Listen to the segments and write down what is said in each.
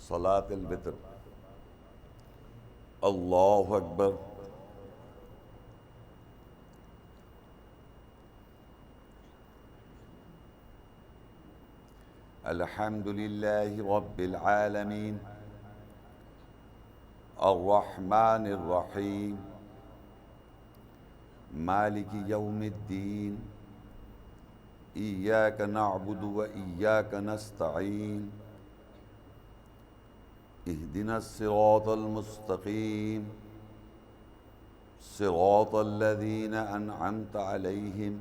सलातुल वितर। अल्लाहु अकबर। अल्हम्दुलिल्लाहि रब्बिल आलमीन अर्रहमानिर रहीम मालिकि यौमिद्दीन इय्याका नअबुदु व इय्याका नस्तईन इहदिनस सिरातल मुस्तकीम सिरातल लज़ीना अनअमता अलैहिम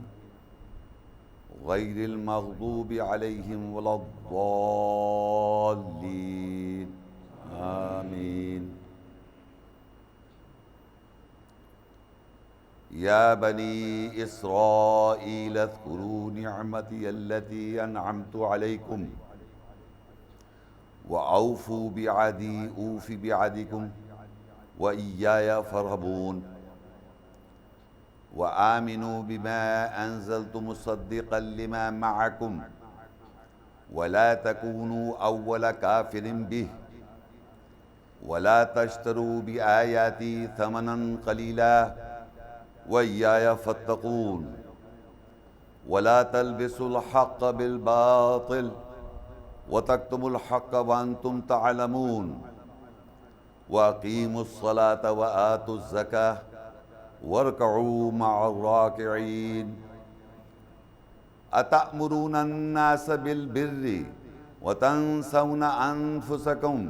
गैरिल मग़दूबि अलैहिम वलद्दाल्लीन आमीन। या बनी इस्राईल अज़्कुरू निअमती अल्लती अनअमतु अलैकुम व औफू बिअहदी ऊफ़ि बिअहदिकुम व इय्याया फ़रहबून व आमिनू बिमा अंज़लतु मुसद्दिक़न लिमा मअकुम व ला तकूनू अव्वल काफ़िरिन बिह व ला तश्तरू बिआयाती थमनन क़लीला व इय्याया फ़त्तक़ून व ला तल्बिसुल हक़्क़ बिल बातिल व तक्तुमुल हक़्क़ व अंतुम तअलमून व अक़ीमुस सलात व आतुज़ ज़काह वरकऊ मअर राकिईन। अतअमुरून अन्नास बिल बिर्रि व तंसौना अनफुसकुम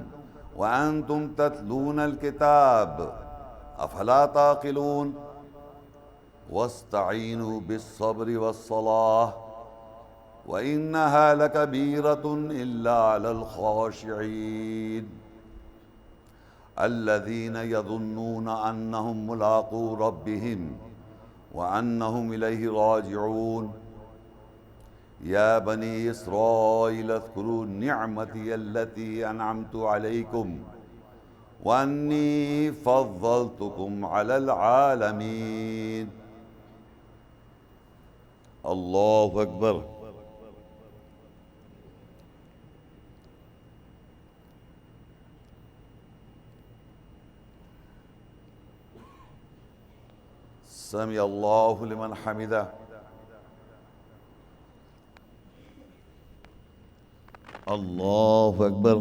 व अंतुम ततलूनल किताब अफला ताक़िलून वस्तईनू बिस्सब्रि वस्सलाह व इन्नहा लकबीरतुन इल्ला अलल ख़ाशिईन अल्लज़ीना यज़ुन्नून अन्नहुम मुलाक़ू रब्बिहिम व अन्नहुम इलैहि राजिऊन। या बनी इस्राईल अज़्कुरू निअमती अल्लती अनअमतु अलैकुम व अन्नी फ़ज़्ज़लतुकुम अलल आलमीन। अल्लाहु अकबर। समी अल्लाहु लिमन हमिदा। अल्लाहु अकबर।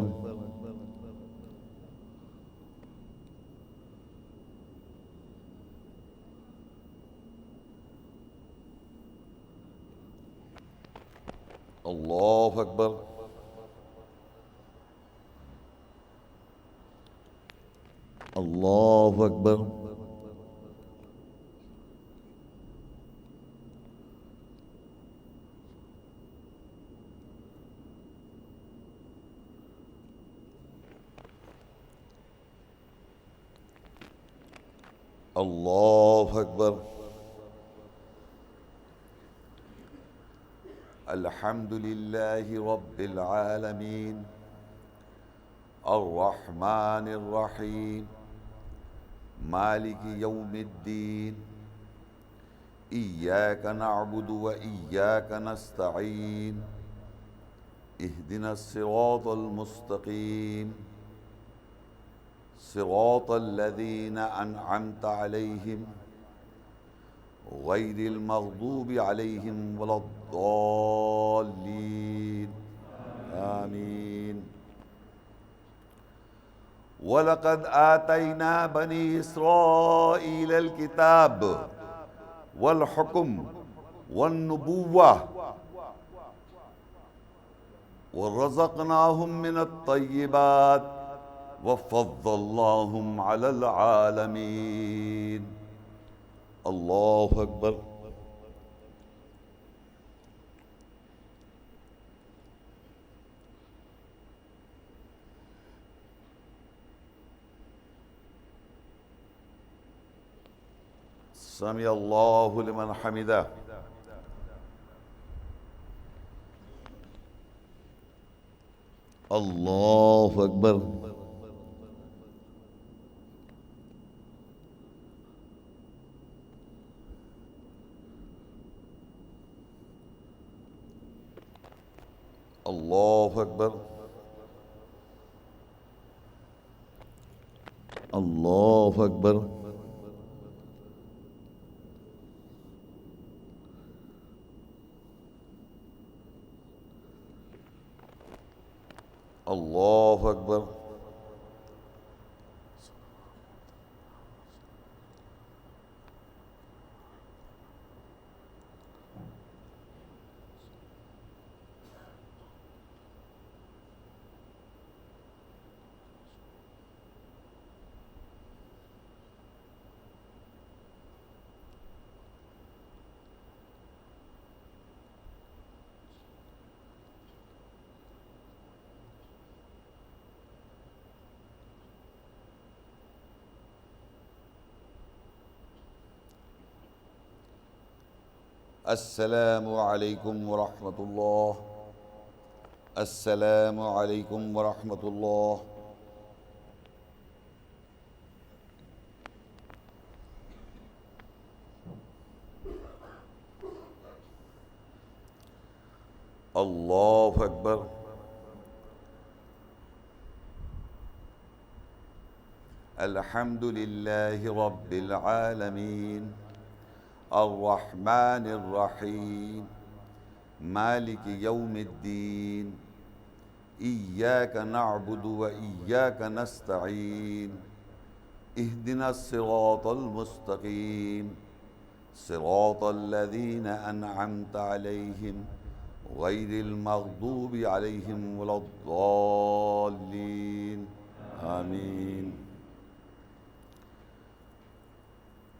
अल्लाहु अकबर। अल्लाहु अकबर। अल्लाहु अकबर। अल्हम्दुलिल्लाहि रब्बिल आलमीन अर्रहमानिर रहीम मालिकि यौमिद्दीन इय्याका नअबुदु व इय्याका नस्तईन इहदिनस सिरातल मुस्तकीम सिरातल लज़ीना अनअमता अलैहिम गैरिल मग़दूबि अलैहिम वलद्दाल्लीन आमीन। वलक़द आतैना बनी इस्राईलल किताब वल हुक्म वन नुबुव्वह व रज़क़नाहुम मिनत तय्यिबात व फ़ज़्ज़लनाहुम अलल आलमीन। अल्लाहु अकबर। समी अल्लाहु लिमन हमिदा। अल्लाहु अकबर। अल्लाहु अकबर। अल्लाहु अकबर। अल्लाहु अकबर। अस्सलामु अलैकुम वरहमतुल्लाह। अस्सलामु अलैकुम वरहमतुल्लाह। अल्लाहु अकबर। अल्हम्दुलिल्लाहि रब्बिल आलमीन अर्रहमानिर रहीम मालिक यौमिद्दीन इय्याका नअबुदु व इय्याका नस्तईन इहदिनस सिरातल मुस्तकीम सिरातल लज़ीना अनअमत अलैहिम गैरिल मग़दूबि अलैहिम वलद्दाल्लीन आमीन।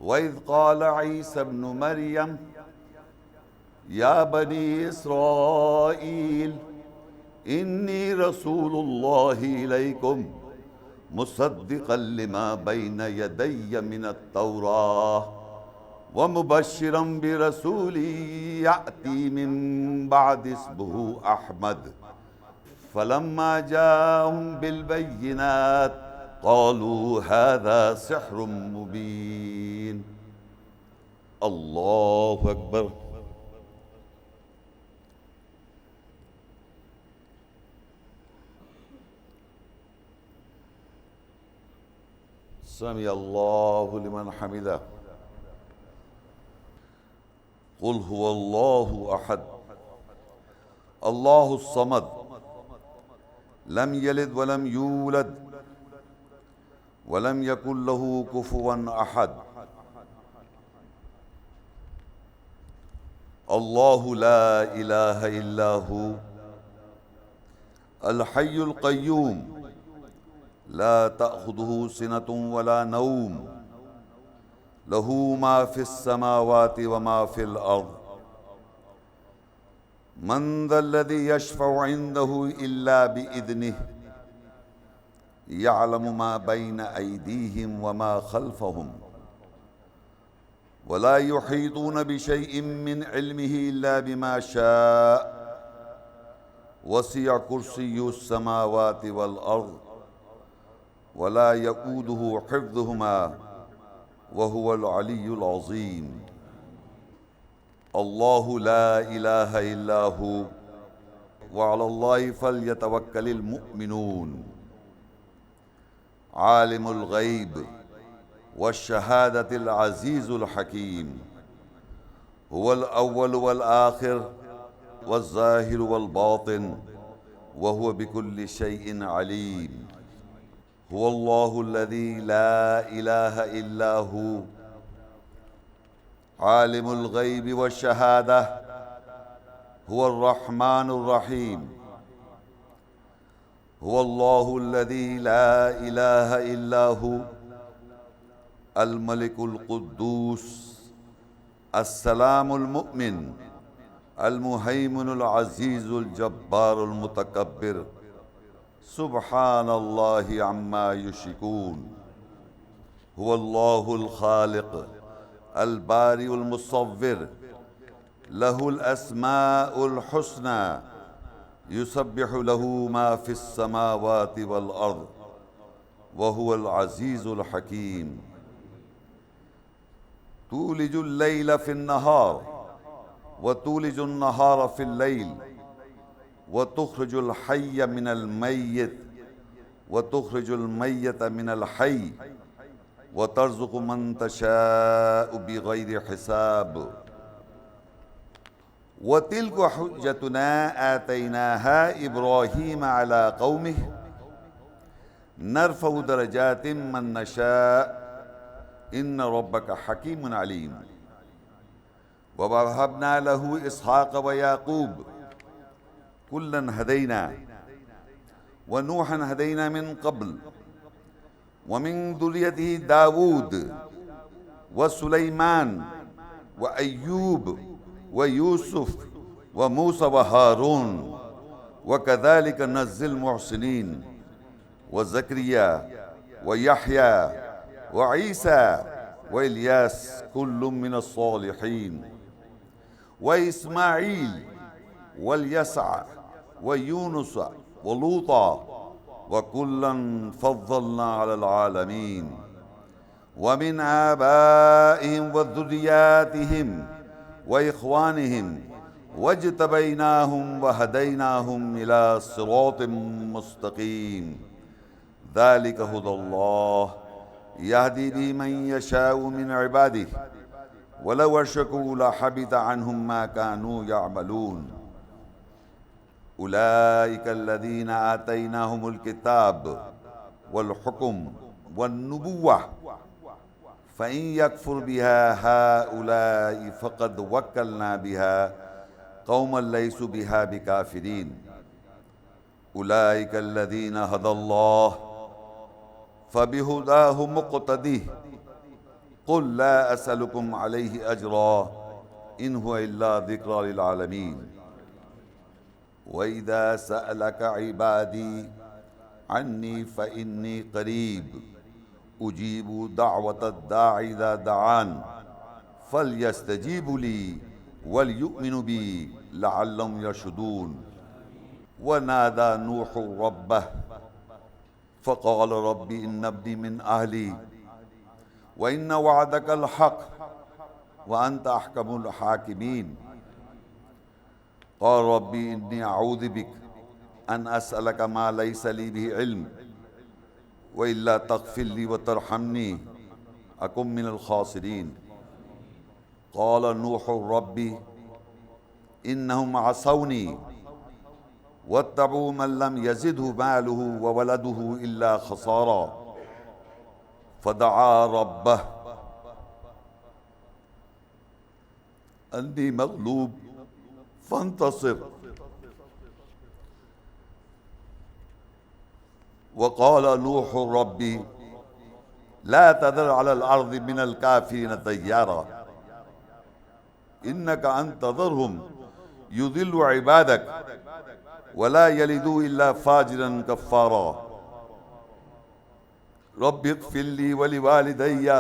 वइज़ क़ाल ईसा इब्नु मरियम या बनी इस्राईल इन्नी रसूलुल्लाहि इलैकुम मुसद्दिक़न लिमा बैन यदैय मिनत तौराह व मुबश्शिरन बिरसूलिन याती मिन बअदि इस्मुहु अहमद फलम्मा जाअहुम बिलबय्यिनात क़ालू हाज़ा सिह्रुम मुबीन। अल्लाहु अकबर। समी अल्लाहु लिमन हमिदा। कुल हुवल्लाहु अहद अल्लाहुस समद लम यलिद वलम यूलद वलम यकुल लहू कुफुवन अहद। अल्लाहु ला इलाहा इल्ला हु अल हय्युल क़य्यूम ला तअख़ुज़ुहु सिनतुन वला नौम लहू मा फ़िस समावाति व मा फ़िल अर्ज़ मन ज़ल्लज़ी यशफ़अु इन्दहु इल्ला बिइज़्निहि यअलमु मा बैन अयदीहिम व मा खल्फ़हुम वला युहीतून बिशैइन मिन इल्मिहि इल्ला बिमा शाअ वसिअ कुर्सियुस समावाति वल अर्ज़ वला यऊदुहु हिफ्ज़ुहुमा व हुवल अलियुल अज़ीम। अल्लाहु ला इलाहा इल्ला हु व अलल्लाहि फल्यतवक्कलिल मुअ्मिनून। आलिमुल गैब वश्शहादतिल अज़ीज़ुल हकीम हुवल अव्वल वल आखिर वज़्ज़ाहिर वल बातिन व हुव बिकुल्लि शैइन अलीम। हुवल्लाहुल्लज़ी ला इलाहा इल्ला हु आलिमुल गैब वश्शहादा हुवर रहमानुर रहीम। हुवल्लाहुल्लज़ी ला इलाहा इल्ला हु अल मलिकुल कुद्दूस अस्सलामुल मुअमिन अल मुहैमिनुल अज़ीज़ुल जब्बारुल मुतकब्बिर सुब्हानल्लाहि अम्मा युश्रिकून। हुवल्लाहुल खालिक अल बारिउल मुसव्विर लहुल अस्माउल हुस्ना युसब्बिहु लहू मा फिस समावाति वल अर्ज़ व हुवल अज़ीज़ुल हकीम। तूलिजुल लैल फिन नहार व तूलिजुन नहार फिल लैल व तुखरिजुल हय्य मिनल मय्यित व तुखरिजुल मय्यित मिनल हय्य व तर्ज़ुक़ु मन तशाअ बिग़ैरि हिसाब व तिल्का हुज्जतुना आतैनाहा इब्राहीम अला क़ौमिहि नरफ़उ दरजातिम मन नशा इन्न रब्बक हकीमुन अलीम व वहबना लहू इसहाक़ व याक़ूब कुल्लन हदैना व नूहन हदैना मिन क़ब्ल व मिन ज़ुर्रिय्यतिही दाऊद व सुलैमान व अय्यूब व यूसुफ व मूसा व हारून व कज़ालिक नज़्ज़िल मुहसिनीन व ज़करिया व यहया व ईसा व इल्यास कुल्लुम मिनस्सालिहीन व इस्माईल वल यसअ व यूनुस व लूता व कुल्लन फ़ज़्ज़लना अलल आलमीन व मिन आबाइहिम व ज़ुर्रिय्यातिहिम व इख़वानिहिम वज्तबैनाहुम व हदैनाहुम इला सिरातिम मुस्तक़ीम ज़ालिक हुदल्लाह यहदी बिही मन यशाअ मिन इबादिही वलौ अशरकू लहबित अन्हुम मा कानू यअमलून उलाइका अल्लज़ीना आतैनाहुमुल किताब वल हुक्म वन नुबुव्वह फ़इन यकफुर बिहा हाउलाई फ़क़द वक्कलना बिहा क़ौमन लैसू बिहा बिकाफ़िरीन उलाइका अल्लज़ीना हदल्लाह फ़बिहुदाहु मुक़्तदिह क़ुल ला असअलुकुम अलैहि अजरा इन हुवा इल्ला ज़िक्रा लिल आलमीन व इज़ा सअलक इबादी अन्नी फ़इन्नी क़रीब उजीबु दाअवतद दाइ इज़ा दआन फ़ल्यस्तजीबु ली वलयुमिनु बी लअल्लहुम यरशुदून व नादा नूहु रब्बह फ़क़ाल रब्बी इन्न इब्नी मिन अहली व इन्न वअदकल हक़ व अन्त अहकमुल हाकिमीन क़ाल रब्बी इन्नी अऊज़ु बिक अन असअलक मा लैसा ली बिही इल्म व इल्ला तग़फ़िर ली व तरहमनी अकुम मिनल ख़ासिरीन क़ाल नूहु रब्बी इन्नहुम असौनी वत्तबऊ मन लम यज़िदहु मालुहु व वलदुहु इल्ला ख़सारा फ़दआ रब्बह अन्नी मग़लूब फ़ंतसिर वक़ाल नूहु रब्बी ला तज़र अलल अर्ज़ि मिनल काफ़िरीन दय्यारा इन्नका अन तज़रहुम युज़िल्लु इबादक वला यलिदू इल्ला फ़ाजिरन कफ़्फ़ारा रब्बि इग़फ़िर ली व लिवालिदैया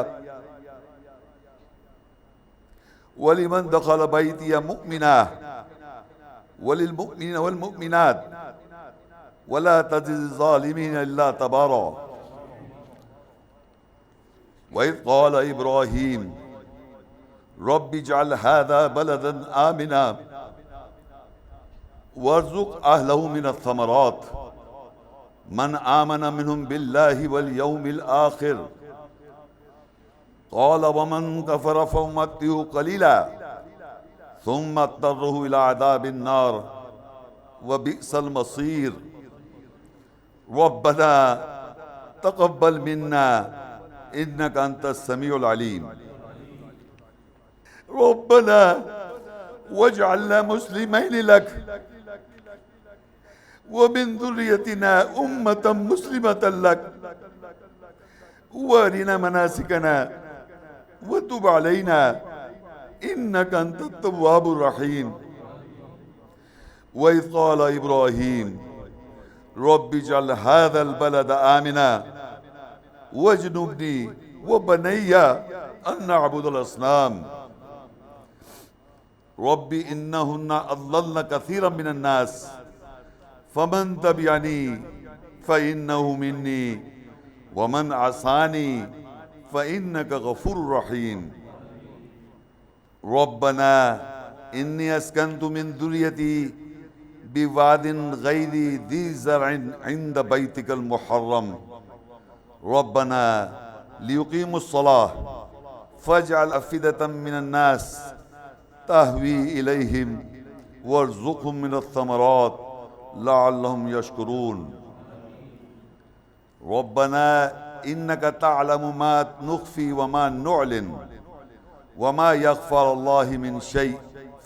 वलिमन दख़ल बैतिया मुअमिना वलिलमुअमिनीन वल्मुअमिनात वला तज़िदि ज़ालिमीन इल्ला तबारा व इज़ क़ाल इब्राहीम रब्बि इजअल हाज़ा बलदन आमिना वर्ज़ुक़ अहलहु मिनस्समरात मन आमन मिनहुम बिल्लाहि वल यौमिल आखिर क़ाल वमन कफ़र फ़उम्मत्तिहु क़लीला सुम्मा अत्तरहु इला अज़ाबिन नार व बि'सल मसीर रब्बना तक़ब्बल मिन्ना इन्नका अंतस समीउल अलीम रब्बना वजअलना मुस्लिमैन लक व मिन ज़ुर्रिय्यतिना उम्मतन मुस्लिमतन लक व अरिना मनासिकना व तुब अलैना इन्नका अंतत तव्वाबुर रहीम व इज़ क़ाल इब्राहीम रब्बि इजअल हाज़ल बलद आमिना वज्नुब्नी व बनय्या अन नअबुदल अस्नाम रब्बि इन्नहुन्ना अज़ल्लल्न कसीरम मिनन नास फमन तबिअनी फ़इन्नहु मिन्नी वमन असानी फ़इन्नका गफ़ूरुर रहीम रब्बना इन्नी अस्कन्तु मिन ज़ुर्रिय्यती बिवादिन गैरि ज़ी ज़रअन इंद बैतिकल मुहर्रम रब्बना ليقيموا الصلاة فاجعل أفئدة من الناس تهوي إليهم وارزقهم من الثمرات لعلهم يشكرون ربنا إنك تعلم ما نخفي وما نعلن وما يخفى على الله من شيء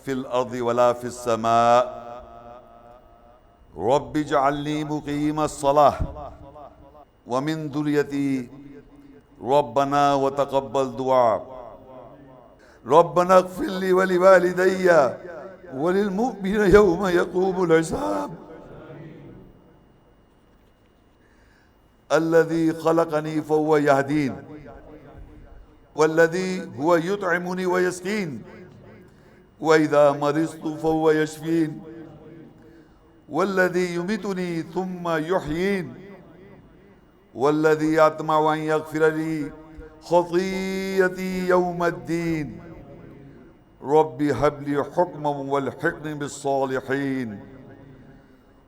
في الأرض ولا في السماء رب اجعلني مقيم الصلاة ومن ذريتي ربنا وتقبل دعاء ربنا اغفر لي ولوالدي وللمؤمن يوم يقوم الحساب الذي خلقني فهو يهدين والذي هو يطعمني ويسقين وإذا مرضت فهو يشفين والذي يميتني ثم يحيين والذي أطمع أن يغفر لي خطيئتي يوم الدين رب هب لي حكما والحقني بالصالحين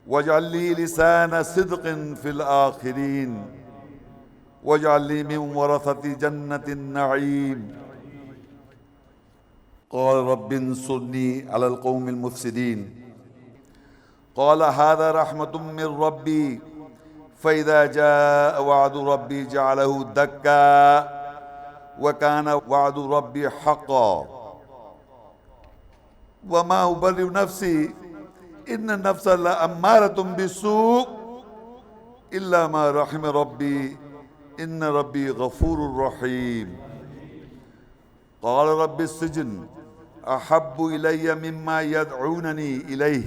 واجعل لي لسان صدق في الآخرين واجعل لي من ورثة جنة النعيم قال رب انصرني على القوم المفسدين قال هذا رحمة من ربي فإذا جاء وعد ربي جعله دكا وكان وعد ربي حقا وما أبرئ نفسي إن النفس لأمارة بالسوء إلا ما رحم ربي إن ربي غفور رحيم قال رب السجن أحب إلي مما يدعونني إليه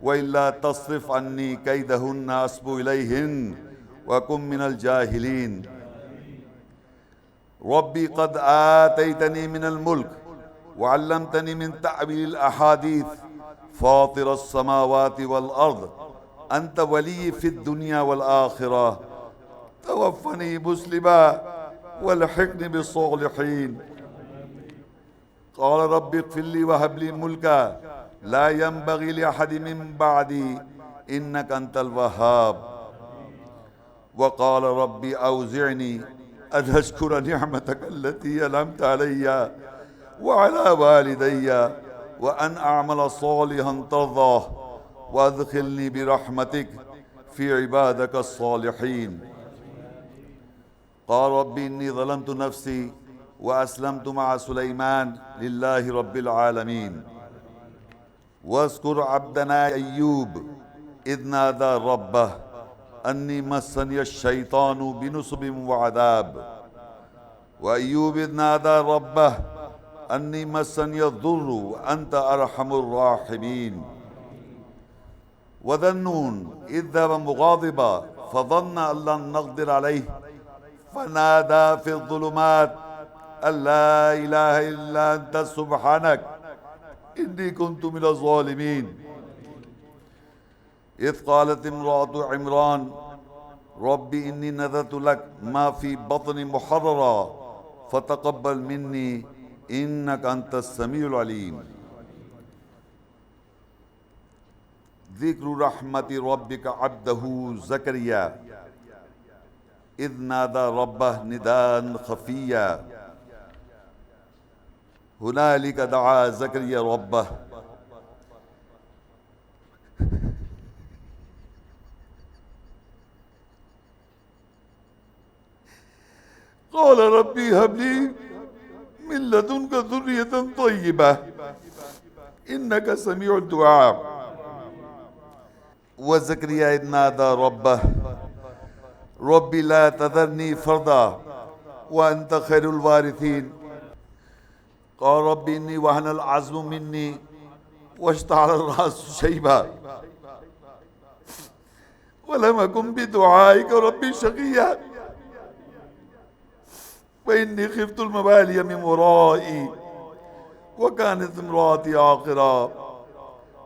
وإلا تصرف عني كيدهن أصب إليهن وكن من الجاهلين ربي قد آتيتني من الملك وعلمتني من تأويل الأحاديث فاطر السماوات والأرض أنت ولي في الدنيا والآخرة توفني مسلما والحقني بالصالحين قال رب اغفر لي وهب لي ملكا لا ينبغي لأحد من بعدي إنك أنت الوهاب وقال ربي أوزعني أن أشكر نعمتك التي أنعمت علي وعلى والدي وأن أعمل صالحا ترضاه وأدخلني برحمتك في عبادك الصالحين قال ربي إني ظلمت نفسي وأسلمت مع سليمان لله رب العالمين واذكر عبدنا أيوب إذ نادى ربه أني مسني الشيطان بنصب وعذاب وأيوب إذ نادى ربه أني مسني الضر وأنت أرحم الراحمين وذا النون إذ ذهب مغاضبا فظن أن لن نقدر عليه فنادى في الظلمات أن لا إله إلا أنت سبحانك إني كنت من الظالمين إذ قالت امرأة عمران ربي إني نذرت لك ما في بطني محررا فتقبل مني إنك أنت السميع العليم ذكر رحمة ربك عبده زكريا إذ نادى ربه نداء خفيا هنالك دعا زكريا ربه قال ربي هب لي من لدنك ذرية طيبة إنك سميع الدعاء وزكريا إذ نادى ربه ربي لا تذرني فردا وأنت خير الوارثين قال ربي إني وهن العزم مني واشتعل الرأس شيبا ولم أكن بدعائك ربي شقيا وإني خفت الموالي من ورائي وكانت امرأتي عاقرا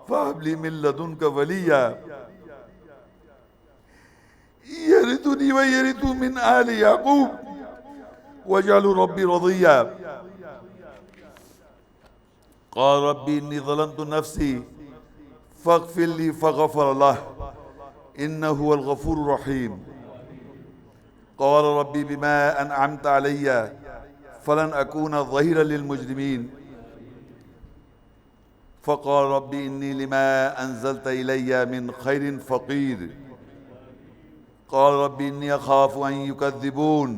فهب لي من لدنك وليا يرثني ويرث من آل يعقوب واجعل ربي رضيا قال ربي إني ظلمت نفسي فاغفر لي فغفر له إنه هو الغفور الرحيم क़ाल रब्बी बिमा अनअमता अलैया फ़लन अकूना ज़हीरन लिलमुजरिमीन फ़क़ाल रब्बी इन्नी लिमा अंज़लता इलैया मिन खैरिन फ़क़ीर क़ाल रब्बी इन्नी अख़ाफ़ु अन युकज़्ज़िबून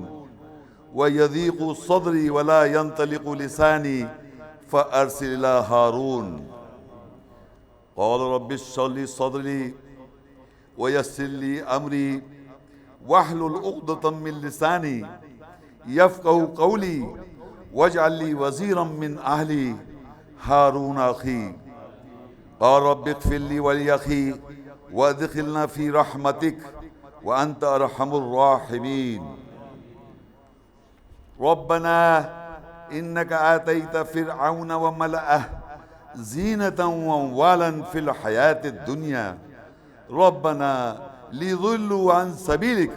व यज़ीक़ु सदरी वला यंतलिक़ु लिसानी फ़अरसिल इला हारून क़ाल रब्बि इश्रह ली सदरी व यस्सिर ली अमरी वहलुल उक़दतम मिन लिसानी यफ़क़हू क़ौली वजअल ली वज़ीरम मिन अहली हारून अख़ी क़ाल रब्बि इग़फ़िर ली व लि अख़ी वअदख़िलना फ़ी रहमतिक व अंत अरहमुर राहिमीन रब्बना इन्नका आतैत फ़िरअौन व मलअह ज़ीनतन व अम्वालन फ़िल हयातिद दुनिया रब्बना लियुज़िल्लू अन सबीलिक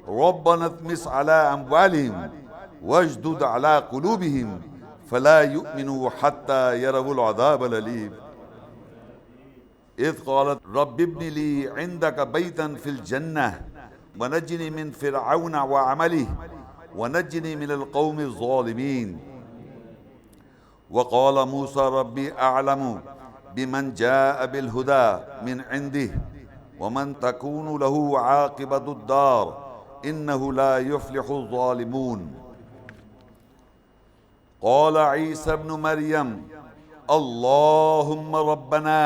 रब्बना तमिस अला अम्वालिहिम वशदुद अला क़ुलूबिहिम फला युमिनू हत्ता यरवुल अज़ाबल Aleem is क़ालत rabbi इब्नि Lee इंदक बैतन fill जन्नह व नज्जिनी मिन फ़िरअौन व अमलिही व नज्जिनी मिनल क़ौमिज़ ज़ालिमीन व क़ाल मूसा रब्बी अअलमु बिमन जाअ बिल हुदा मिन इंदिही व मन तकूनु लहू आक़िबतुद दार इन्नहु ला युफ़्लिहुज़ ज़ालिमून क़ाल ईसा इब्नु मरियम अल्लाहुम्मा रब्बना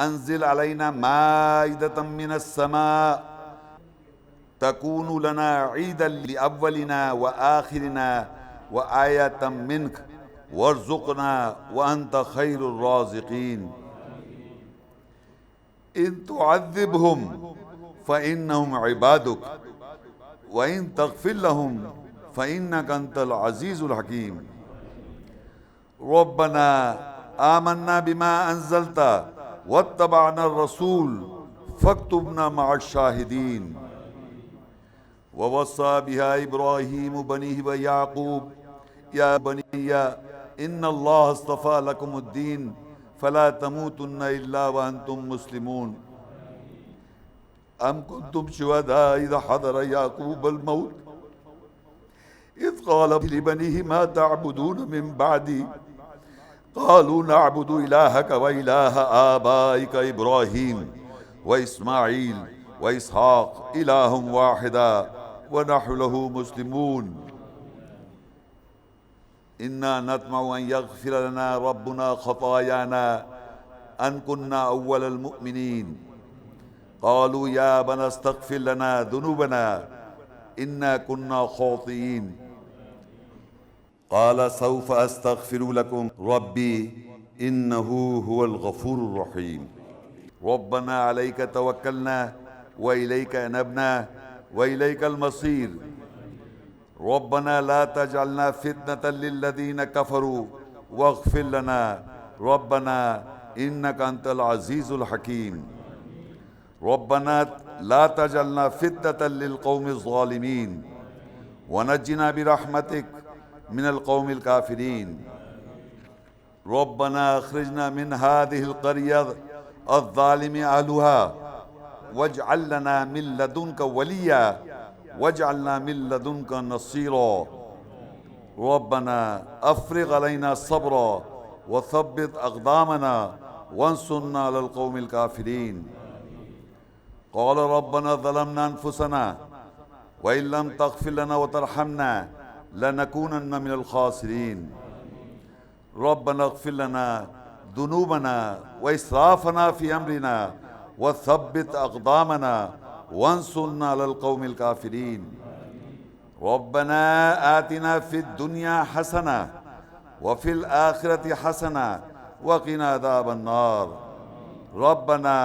अंज़िल अलैना माइदतम मिनस समा तकूनु लना ईदन लिअव्वलिना व आखिरिना व आयतम मिन्क वर्ज़ुक़ना व अंत खैरुर राज़िक़ीन इन तुअज़्ज़िबहुम फ़इन्नहुम इबादुक व इन तग़फ़िर लहुम फ़इन्नका अंतल अज़ीज़ुल हकीम रब्बना आमन्ना बिमा अंज़लता वत्तबअना रसूल फ़क्तुबना मअश शाहिदीन ववस्सा बिहा इब्राहीम बनीहि व याक़ूब या बनिया इन्नल्लाह अस्तफ़ा लकुमुद्दीन फला तमूतुन्ना इल्ला व अंतुम मुस्लिमून अम कुंतुम शुहदा इज़ हदर याक़ूबल मौत इज़ क़ाल लिबनीहि मा तअबुदून मिन बअदी क़ालू नअबुदु इलाहक व इलाह आबाइक इब्राहीम व इस्माईल व इसहाक़ इलाहुम वाहिदा व नहनु लहू मुस्लिमून इन्ना नतमउ अन यग़फ़िर लना रब्बुना ख़तायाना अन कुन्ना अव्वलल मुअमिनीन क़ालू या बना अस्तग़फ़िर लना ज़ुनूबना इन्ना कुन्ना ख़ातिईन क़ाल सौफ़ अस्तग़फ़िरु लकुम रब्बी इन्नहु हुवल गफ़ूरुर रहीम रब्बना अलैका तवक्कलना व इलैका अनबना व इलैकल मसीर रब्बना ला तजअलना फितनतल लिल्लज़ीना कफ़रू वग़फ़िर लना रब्बना इन्नका अंतल अज़ीज़ुल हकीम रब्बना ला तजअलना फितनतल लिल क़ौमिज़ ज़ालिमीन व नज्जिना बिरहमतिक मिनल क़ौमिल काफ़िरीन रब्बना अख़रिजना मिन हाज़िहिल क़र्यति अज़्ज़ालिमि अहलुहा वजअल लना मिन लदुनका वलिया वजअलना मिन लदुनका नसीरा रब्बना अफ़्रिग़ अलैना सब्रा व थब्बित अक़दामना वंसुरना अलल क़ौमिल काफ़िरीन क़ाल रब्बना ज़लमना अनफुसना व इन लम तग़फ़िर लना व तरहमना लनकूनन्ना मिनल ख़ासिरीन रब्बना इग़फ़िर लना ज़ुनूबना व इसराफ़ना फ़ी अमरिना व थब्बित अक़दामना वंसुरना अलल क़ौमिल काफ़िरीन रब्बना आतिना फ़िद दुनिया हसना व फ़िल आखिरति हसना व क़िना अज़ाबन नार रब्बना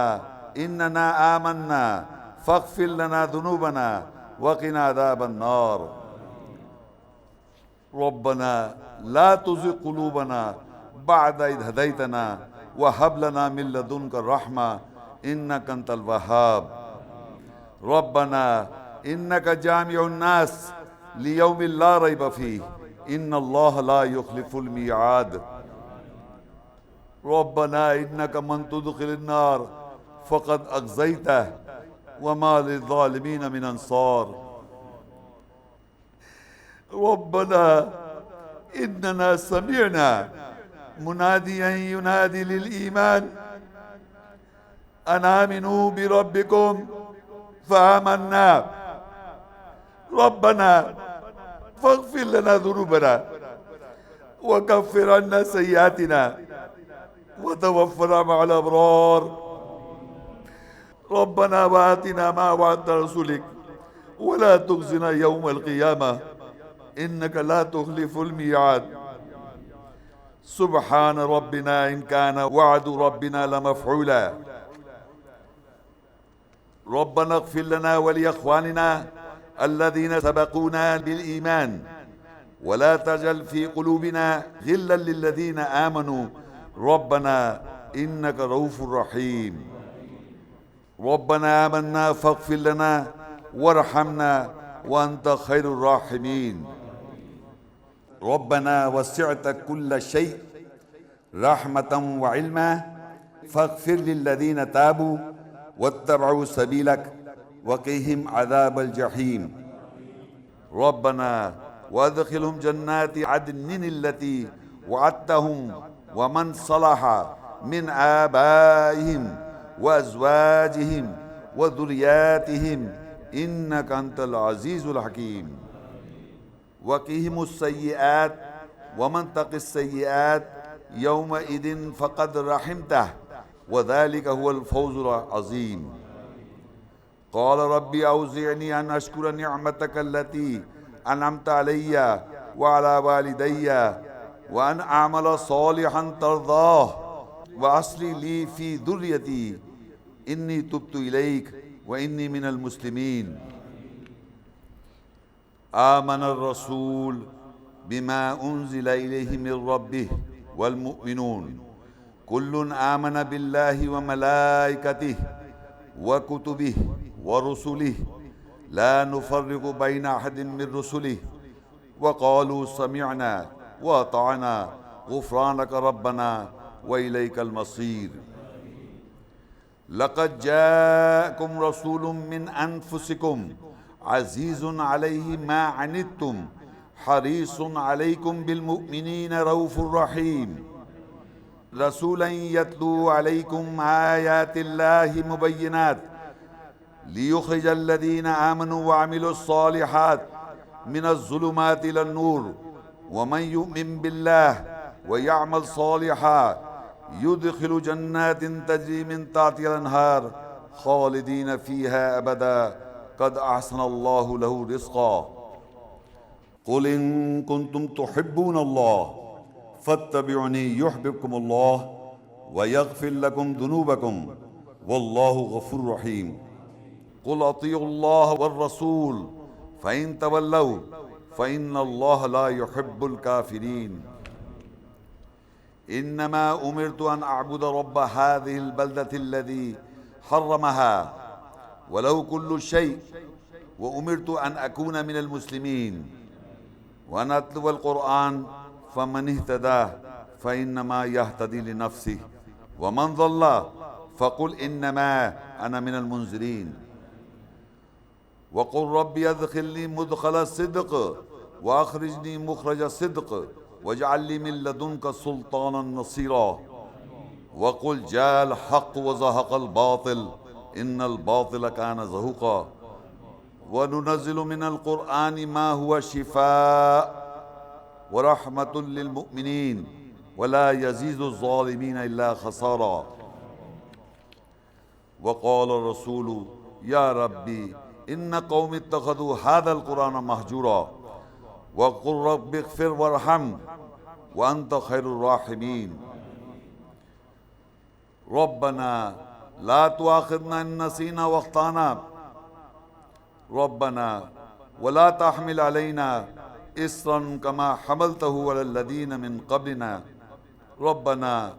इन्नना आमन्ना फ़ग़फ़िर लना ज़ुनूबना व क़िना अज़ाबन नार रब्बना ला तुज़िग़ क़ुलूबना बअद इज़ हदैतना व हब लना मिन लदुनका रहमा इन्नका अंतल वहाब रब्बना इन्नका जामिउन नास लियौमिन ला रैब फ़ीह इन्नल्लाह ला युख़्लिफ़ुल मिआद रब्बना इन्नका मन तुदख़िलिन नार फ़क़द अग़ज़ैतह व मा लिज़्ज़ालिमीन मिन अंसार रब्बना इन्नना समिअना मुनादियन युनादी लिल ईमान अन आमिनू बिरब्बिकुम फआमन्ना रब्बना फग़फ़िर लना ज़ुनूबना वकफ़िर अन्ना सय्यिआतिना वतवफ़्फ़ना मअल अबरार रब्बना वआतिना मा वअदतना रसूलिक वला तुख़ज़िना यौमल क़ियामह इन्नका ला तुख़्लिफ़ुल मियाद सुब्हान रब्बिना इन काना वअदु रब्बिना लमफ़ऊला रब्बना इग़फ़िर लना व लिइख़वानिना الذين سبقونا بالإيمان ولا تجعل في قلوبنا غلا للذين آمنوا ربنا إنك رؤوف رحيم ربنا آمنا فاغفر لنا وارحمنا وأنت خير الراحمين ربنا وسعت كل شيء رحمة وعلما فاغفر للذين تابوا واتبعوا سبيلك وقهم عذاب الجحيم ربنا وادخلهم جنات عدن التي وعدتهم ومن صلح من آبائهم وأزواجهم وذرياتهم إنك أنت العزيز الحكيم وقهم السيئات ومن تق السيئات يومئذ فقد رحمته وذلك هو الفوز العظيم قال ربي أوزعني أن أشكر نعمتك التي أنعمت علي وعلى والدي وأن أعمل صالحا ترضاه وأصلح لي في ذريتي إني تبت إليك وإني من المسلمين آمن الرسول بما أنزل إليه من ربه والمؤمنون كل آمن بالله وملائكته وكتبه ورسله لا نفرق بين أحد من رسله وقالوا سمعنا وأطعنا غفرانك ربنا وإليك المصير لقد جاءكم رسول من أنفسكم عزيز عليه ما عنتم حريص عليكم بالمؤمنين رؤوف رحيم رسولا يتلو عليكم آيات الله مبينات ليخرج الذين آمنوا وعملوا الصالحات من الظلمات إلى النور ومن يؤمن بالله ويعمل صالحا يدخل جنات تجري من تحتها الأنهار خالدين فيها أبدا قد أحسن الله له رزقا قل إن كنتم تحبون الله فاتبعوني يحببكم الله ويغفر لكم ذنوبكم والله غفور رحيم قل أطيعوا الله والرسول فإن تولوا فإن الله لا يحب الكافرين إنما أمرت أن أعبد رب هذه البلدة الذي حرمها وله كل شيء وأمرت أن أكون من المسلمين وأن أتلو القرآن فمن اهتدى فإنما يهتدي لنفسه ومن ضل فقل إنما أنا من المنذرين وقل ربي أدخلني مدخل الصدق وأخرجني مخرج الصدق واجعل لي من لدنك سلطانا نصيرا وقل جاء الحق وزهق الباطل إن الباطل كان زهوقا وننزل من القرآن ما هو شفاء ورحمة للمؤمنين ولا يزيد الظالمين إلا خسارا وقال الرسول يا ربي إن قوم اتخذوا هذا القرآن مهجورا وقل رب اغفر وارحم وأنت خير الراحمين ربنا لا تؤاخذنا إن نسينا واخطأنا ربنا ولا تحمل علينا إصرا كما حملته على الذين من قبلنا ربنا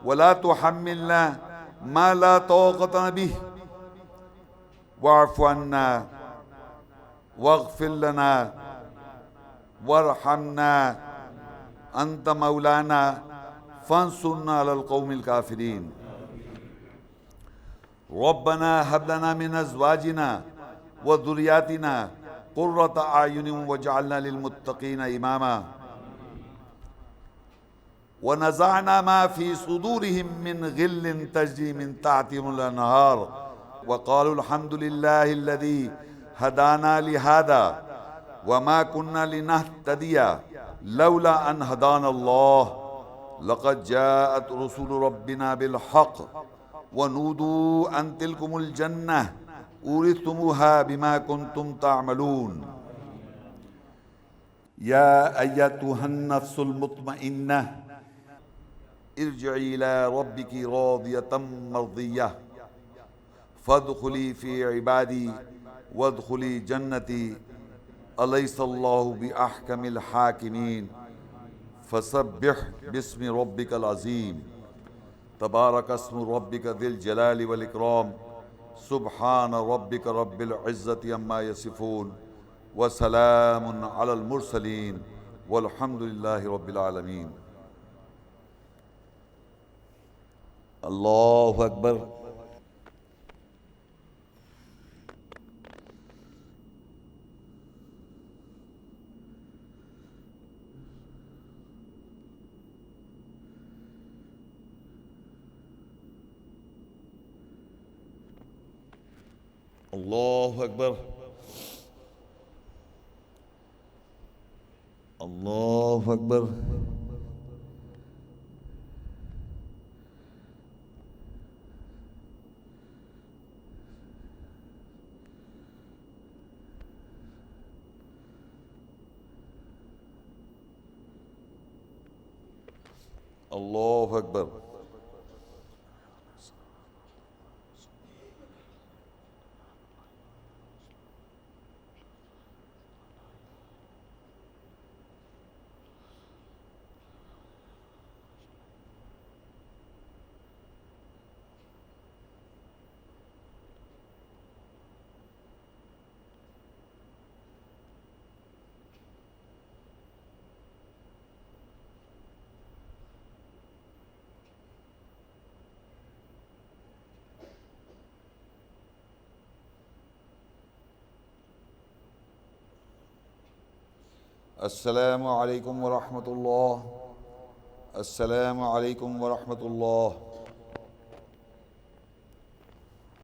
ولا تحملنا ما لا طاقة به واعف عنا واغفر لنا وارحمنا أنت مولانا فانصرنا على القوم الكافرين ربنا هب لنا من أزواجنا وذرياتنا क़ुर्रत आयुन वजअलना लिलमुत्तक़ीना इमामा वनज़अना मा फ़ी सुदूरिहिम मिन ग़िल्लिन तजरी मिन तहतिहिमुल अनहार वक़ालू अल्हम्दुलिल्लाहिल्लज़ी हदाना लिहाज़ा वमा कुन्ना लिनहतदिया लौला अन हदानल्लाह लक़द जाअत रुसूलु रब्बिना बिल हक़ वनूदू अन तिलकुमुल जन्नह उरिस्तुमूहा बिमा कुन्तुम तामलून। या अय्यतुहन नफ्सुल मुत्मइन्नह इरजिई इला रब्बिकी रादियतम मर्दिय्यह फदखुली फी इबादी वदखुली जन्नती अलैहिस्सलाहु बिअहकमिल हाकिमीन फसब्बिह बिस्मि रब्बिकल अज़ीम तबारकस्मु रब्बिका ज़िल जलाली वल इकराम सुब्हान रब्बिका रब्बिल इज़्ज़ति अम्मा यसिफून व सलामुन अलल मुरसलीन वल्हम्दुलिल्लाहि रब्बिल आलमीन। अल्लाहु अकबर। अल्लाहु अकबर। अल्लाहु अकबर। अल्लाहु अकबर। अस्सलामु अलैकुम व रहमतुल्लाह। अस्सलामु अलैकुम व रहमतुल्लाह।